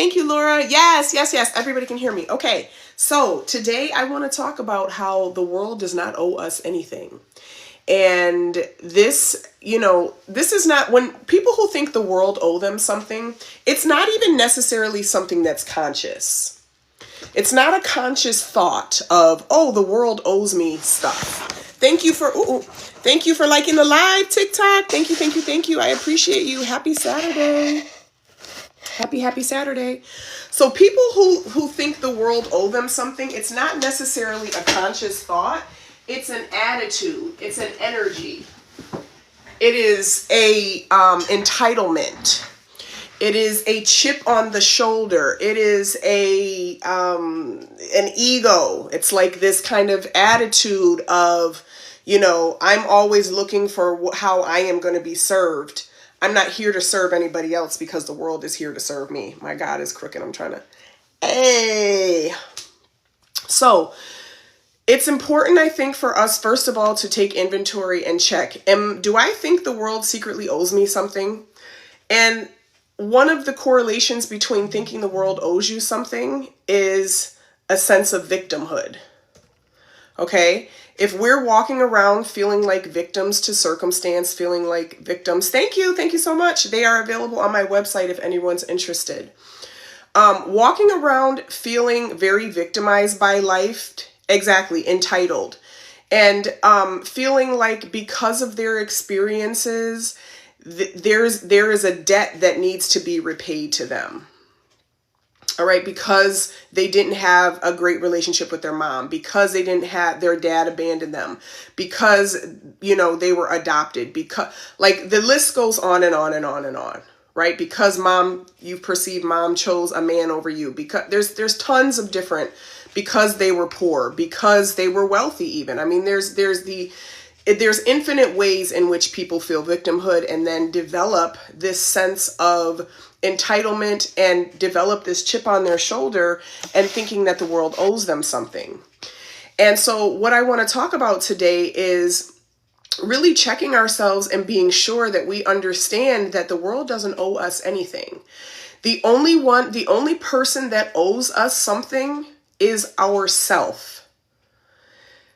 Thank you, Laura. Yes, yes, yes. Everybody can hear me. Okay. So today I want to talk about how the world does not owe us anything. And this is not, when people who think the world owe them something, it's not even necessarily something that's conscious. It's not a conscious thought of, oh, the world owes me stuff. Thank you for liking the live TikTok. Thank you. I appreciate you. Happy Saturday. Happy Saturday. So people who think the world owe them something, it's not necessarily a conscious thought. It's an attitude. It's an energy. It is a entitlement. It is a chip on the shoulder. It is an ego. It's like this kind of attitude of, I'm always looking for how I am going to be served. I'm not here to serve anybody else because the world is here to serve me. My God is crooked. I'm trying to. Hey. So it's important, I think, for us, first of all, to take inventory and check. Do I think the world secretly owes me something? And one of the correlations between thinking the world owes you something is a sense of victimhood. Okay? If we're walking around feeling like victims to circumstance, feeling like victims, thank you so much. They are available on my website if anyone's interested. Walking around feeling very victimized by life, exactly, entitled, and feeling like because of their experiences, there is a debt that needs to be repaid to them. All right, because they didn't have a great relationship with their mom, because they didn't have their dad abandoned them, because, they were adopted, because like the list goes on and on and on and on, right? Because you perceive mom chose a man over you, because there's tons of different, because they were poor, because they were wealthy even. I mean, there's infinite ways in which people feel victimhood and then develop this sense of entitlement and develop this chip on their shoulder and thinking that the world owes them something. And so what I want to talk about today is really checking ourselves and being sure that we understand that the world doesn't owe us anything. The only person that owes us something is ourself.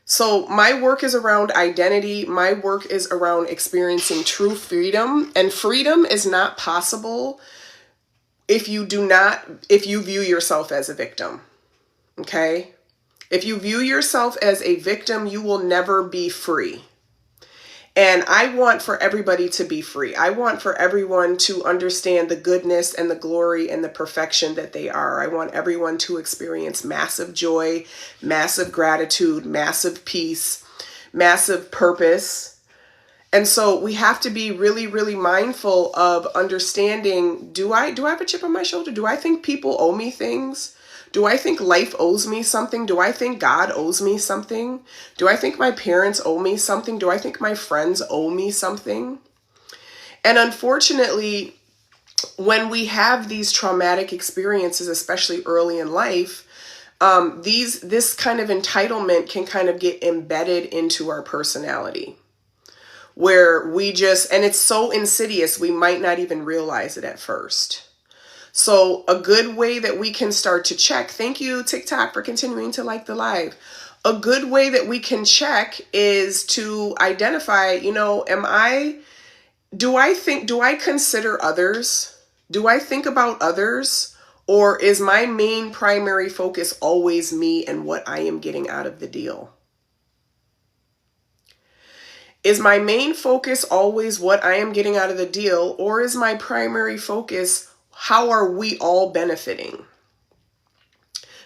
So my work is around identity. My work is around experiencing true freedom. And freedom is not possible if you view yourself as a victim. Okay? If you view yourself as a victim, you will never be free. And I want for everybody to be free. I want for everyone to understand the goodness and the glory and the perfection that they are. I want everyone to experience massive joy, massive gratitude, massive peace, massive purpose. And so we have to be really, really mindful of understanding, do I have a chip on my shoulder? Do I think people owe me things? Do I think life owes me something? Do I think God owes me something? Do I think my parents owe me something? Do I think my friends owe me something? And unfortunately, when we have these traumatic experiences, especially early in life, this kind of entitlement can kind of get embedded into our personality, where and it's so insidious, we might not even realize it at first. So a good way that we can start to check, thank you TikTok for continuing to like the live. A good way that we can check is to identify, do I consider others? Do I think about others? Or is my main primary focus always me and what I am getting out of the deal? Is my main focus always what I am getting out of the deal? Or is my primary focus, how are we all benefiting?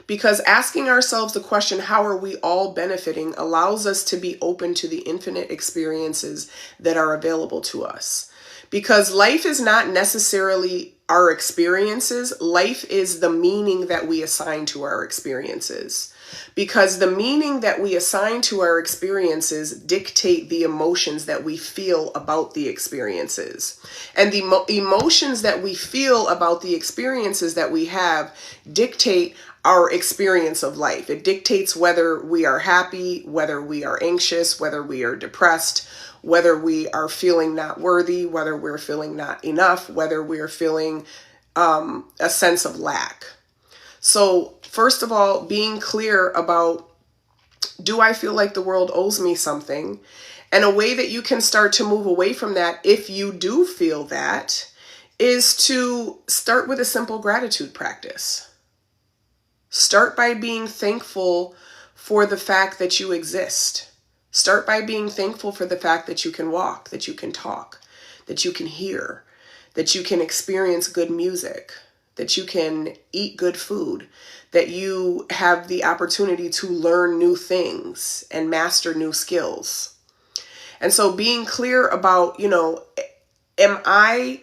Because asking ourselves the question, how are we all benefiting, allows us to be open to the infinite experiences that are available to us. Because life is not necessarily our experiences. Life is the meaning that we assign to our experiences. Because the meaning that we assign to our experiences dictate the emotions that we feel about the experiences. And the emotions that we feel about the experiences that we have dictate our experience of life. It dictates whether we are happy, whether we are anxious, whether we are depressed, whether we are feeling not worthy, whether we're feeling not enough, whether we're feeling a sense of lack. So first of all, being clear about, do I feel like the world owes me something? And a way that you can start to move away from that, if you do feel that, is to start with a simple gratitude practice. Start by being thankful for the fact that you exist. Start by being thankful for the fact that you can walk, that you can talk, that you can hear, that you can experience good music, that you can eat good food, that you have the opportunity to learn new things and master new skills. And so being clear about, am I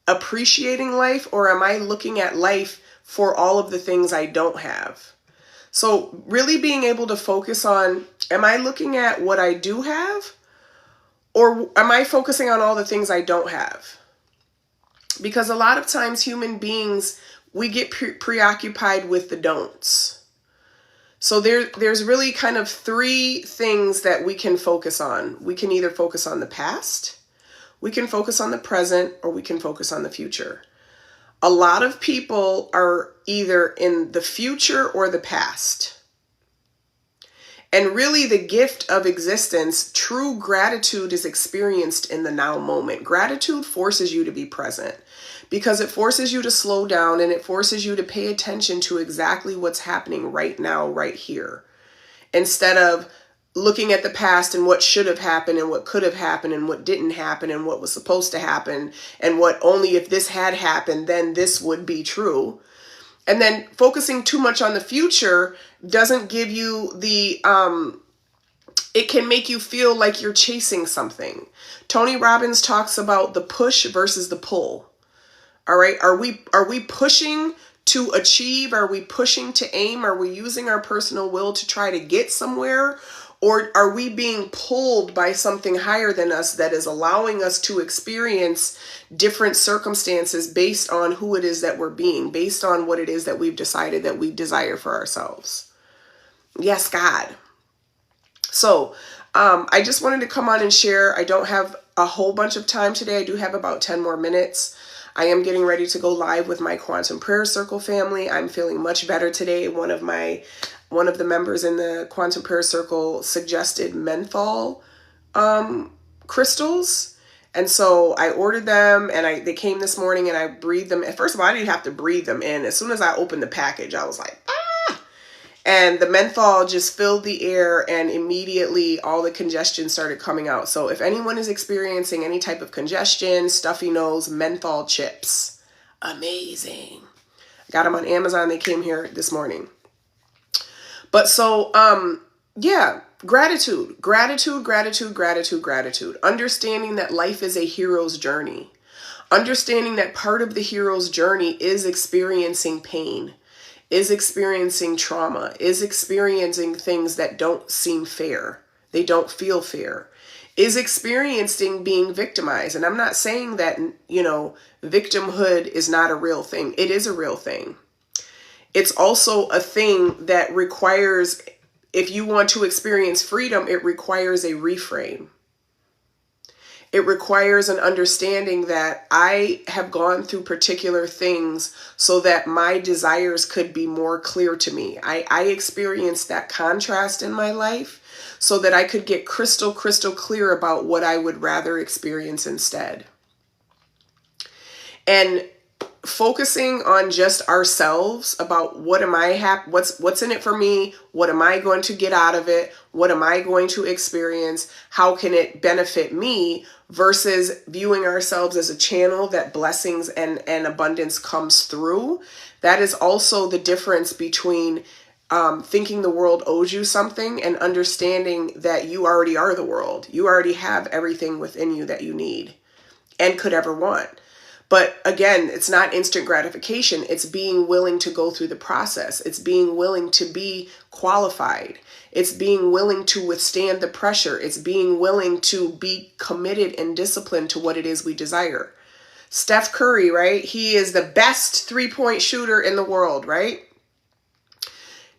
appreciating life, or am I looking at life for all of the things I don't have? So really being able to focus on, am I looking at what I do have, or am I focusing on all the things I don't have? Because a lot of times human beings, we get preoccupied with the don'ts. So there's really kind of three things that we can focus on. We can either focus on the past, we can focus on the present, or we can focus on the future. A lot of people are either in the future or the past. And really the gift of existence, true gratitude, is experienced in the now moment. Gratitude forces you to be present because it forces you to slow down, and it forces you to pay attention to exactly what's happening right now, right here. Instead of looking at the past and what should have happened and what could have happened and what didn't happen and what was supposed to happen and what only if this had happened, then this would be true. And then focusing too much on the future doesn't give you the, it can make you feel like you're chasing something. Tony Robbins talks about the push versus the pull. All right. Are we pushing to achieve? Are we pushing to aim? Are we using our personal will to try to get somewhere? Or are we being pulled by something higher than us that is allowing us to experience different circumstances based on who it is that we're being, based on what it is that we've decided that we desire for ourselves? Yes, God. So I just wanted to come on and share. I don't have a whole bunch of time today. I do have about 10 more minutes. I am getting ready to go live with my Quantum Prayer Circle family. I'm feeling much better today. One of the members in the Quantum Prayer Circle suggested menthol crystals. And so I ordered them, and they came this morning, and I breathed them. And first of all, I didn't have to breathe them in. As soon as I opened the package, I was like, ah! And the menthol just filled the air, and immediately all the congestion started coming out. So if anyone is experiencing any type of congestion, stuffy nose, menthol chips, amazing. I got them on Amazon. They came here this morning. But so, gratitude. Understanding that life is a hero's journey. Understanding that part of the hero's journey is experiencing pain, is experiencing trauma, is experiencing things that don't seem fair. They don't feel fair. Is experiencing being victimized. And I'm not saying that, victimhood is not a real thing. It is a real thing. It's also a thing that requires, if you want to experience freedom, it requires a reframe. It requires an understanding that I have gone through particular things so that my desires could be more clear to me. I experienced that contrast in my life so that I could get crystal clear about what I would rather experience instead. And focusing on just ourselves about what am I what's in it for me? What am I going to get out of it? What am I going to experience? How can it benefit me? Versus viewing ourselves as a channel that blessings and abundance comes through. That is also the difference between thinking the world owes you something and understanding that you already are the world. You already have everything within you that you need and could ever want. But again, it's not instant gratification. It's being willing to go through the process. It's being willing to be qualified. It's being willing to withstand the pressure. It's being willing to be committed and disciplined to what it is we desire. Steph Curry, right? He is the best three-point shooter in the world, right?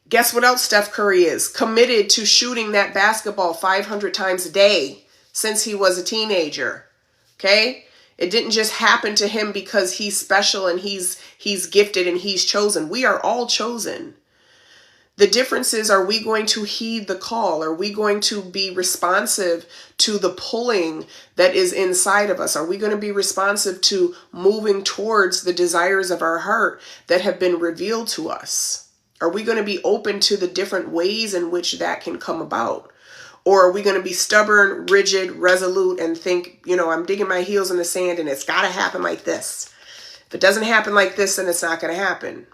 Guess what else Steph Curry is? Committed to shooting that basketball 500 times a day since he was a teenager. Okay? It didn't just happen to him because he's special and he's gifted and he's chosen. We are all chosen. The difference is, are we going to heed the call? Are we going to be responsive to the pulling that is inside of us? Are we going to be responsive to moving towards the desires of our heart that have been revealed to us? Are we going to be open to the different ways in which that can come about? Or are we going to be stubborn, rigid, resolute, and think, I'm digging my heels in the sand and it's got to happen like this. If it doesn't happen like this, then it's not going to happen.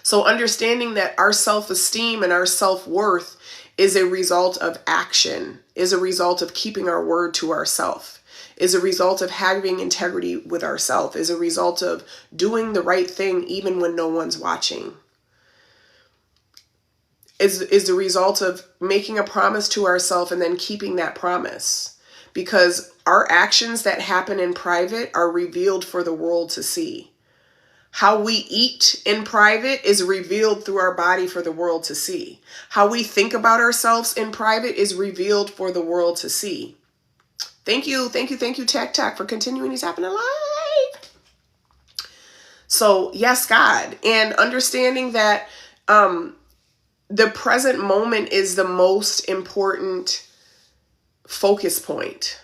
So understanding that our self-esteem and our self-worth is a result of action, is a result of keeping our word to ourselves, is a result of having integrity with ourselves, is a result of doing the right thing even when no one's watching, is the result of making a promise to ourselves and then keeping that promise. Because our actions that happen in private are revealed for the world to see. How we eat in private is revealed through our body for the world to see. How we think about ourselves in private is revealed for the world to see. Thank you, Tac, for continuing these happening live. So, yes, God. And understanding that the present moment is the most important focus point.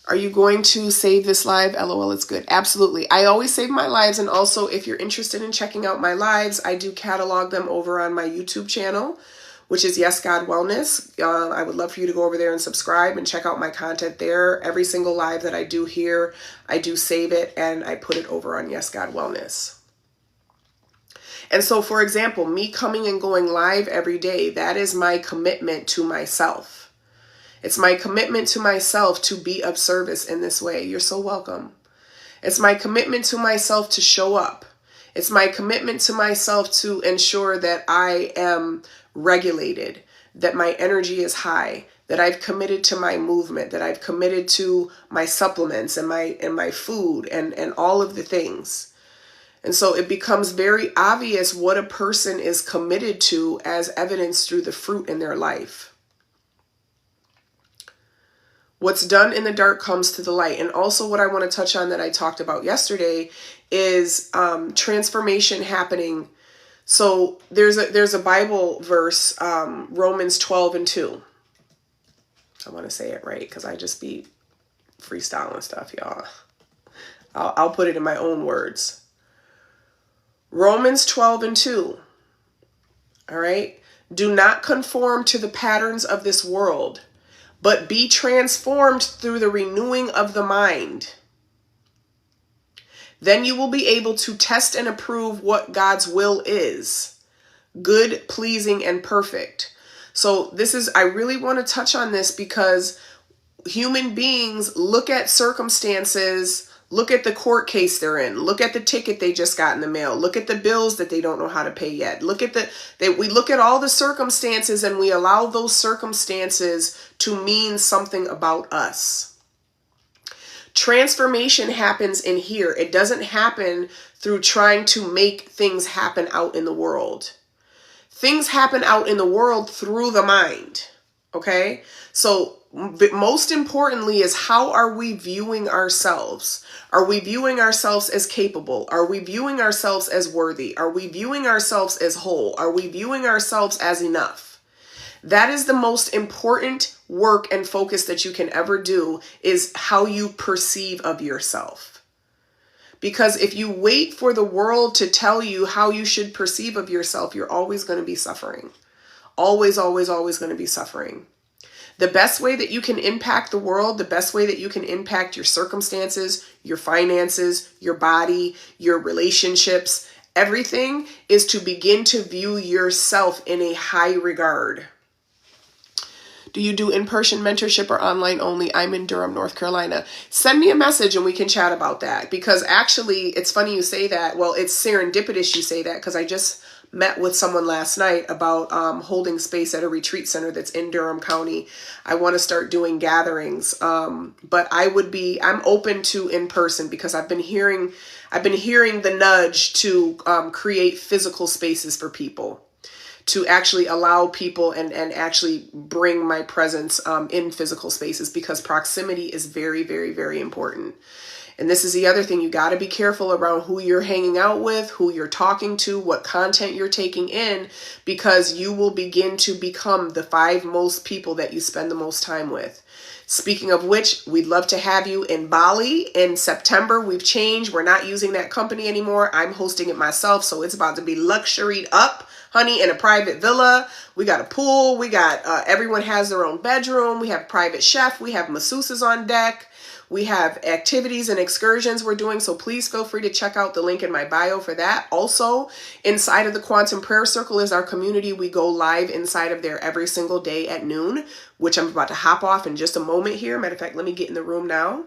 Are you going to save this live? LOL, it's good. Absolutely. I always save my lives. And also, if you're interested in checking out my lives, I do catalog them over on my YouTube channel, which is Yes God Wellness. I would love for you to go over there and subscribe and check out my content there. Every single live that I do here, I do save it and I put it over on Yes God Wellness. And so, for example, me coming and going live every day, that is my commitment to myself. It's my commitment to myself to be of service in this way. You're so welcome. It's my commitment to myself to show up. It's my commitment to myself to ensure that I am regulated, that my energy is high, that I've committed to my movement, that I've committed to my supplements and my food and all of the things. And so it becomes very obvious what a person is committed to as evidenced through the fruit in their life. What's done in the dark comes to the light. And also what I want to touch on that I talked about yesterday is transformation happening. So there's a Bible verse, Romans 12:2. I want to say it right because I just be freestyling stuff, y'all. I'll put it in my own words. Romans 12:2. All right. Do not conform to the patterns of this world, but be transformed through the renewing of the mind. Then you will be able to test and approve what God's will is, good, pleasing, and perfect. So I really want to touch on this because human beings look at circumstances, look at the court case they're in, look at the ticket they just got in the mail, look at the bills that they don't know how to pay yet. We look at all the circumstances and we allow those circumstances to mean something about us. Transformation happens in here. It doesn't happen through trying to make things happen out in the world. Things happen out in the world through the mind. Okay? So most importantly is, how are we viewing ourselves? Are we viewing ourselves as capable? Are we viewing ourselves as worthy? Are we viewing ourselves as whole? Are we viewing ourselves as enough? That is the most important work and focus that you can ever do, is how you perceive of yourself. Because if you wait for the world to tell you how you should perceive of yourself, you're always going to be suffering. Always, always, always going to be suffering. The best way that you can impact the world, the best way that you can impact your circumstances, your finances, your body, your relationships, everything, is to begin to view yourself in a high regard. Do you do in-person mentorship or online only? I'm in Durham, North Carolina. Send me a message and we can chat about that. Because actually, it's funny you say that. Well, it's serendipitous you say that, because I just met with someone last night about holding space at a retreat center that's in Durham County. I want to start doing gatherings, but I'm open to in person, because I've been hearing the nudge to create physical spaces for people, to actually allow people and actually bring my presence in physical spaces, because proximity is very, very, very important. And this is the other thing. You got to be careful around who you're hanging out with, who you're talking to, what content you're taking in, because you will begin to become the 5 most people that you spend the most time with. Speaking of which, we'd love to have you in Bali in September. We've changed. We're not using that company anymore. I'm hosting it myself. So it's about to be luxuried up, honey, in a private villa. We got a pool. We got, everyone has their own bedroom. We have private chef. We have masseuses on deck. We have activities and excursions we're doing, so please feel free to check out the link in my bio for that. Also, inside of the Quantum Prayer Circle is our community. We go live inside of there every single day at noon, which I'm about to hop off in just a moment here. Matter of fact, let me get in the room now,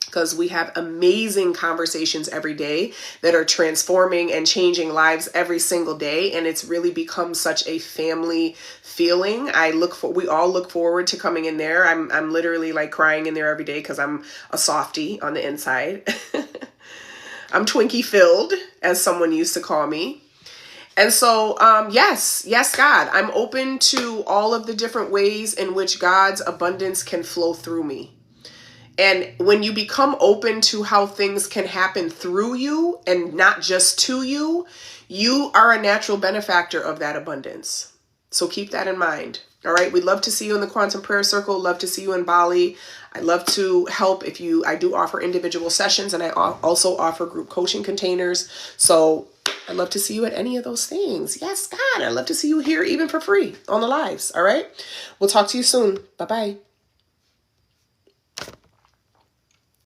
because we have amazing conversations every day that are transforming and changing lives every single day. And it's really become such a family feeling. We all look forward to coming in there. I'm literally like crying in there every day because I'm a softie on the inside. I'm Twinkie filled, as someone used to call me. And so, yes, God, I'm open to all of the different ways in which God's abundance can flow through me. And when you become open to how things can happen through you and not just to you, you are a natural benefactor of that abundance. So keep that in mind. All right. We'd love to see you in the Quantum Prayer Circle. Love to see you in Bali. I love to help I do offer individual sessions, and I also offer group coaching containers. So I'd love to see you at any of those things. Yes, God, I'd love to see you here even for free on the lives. All right. We'll talk to you soon. Bye-bye.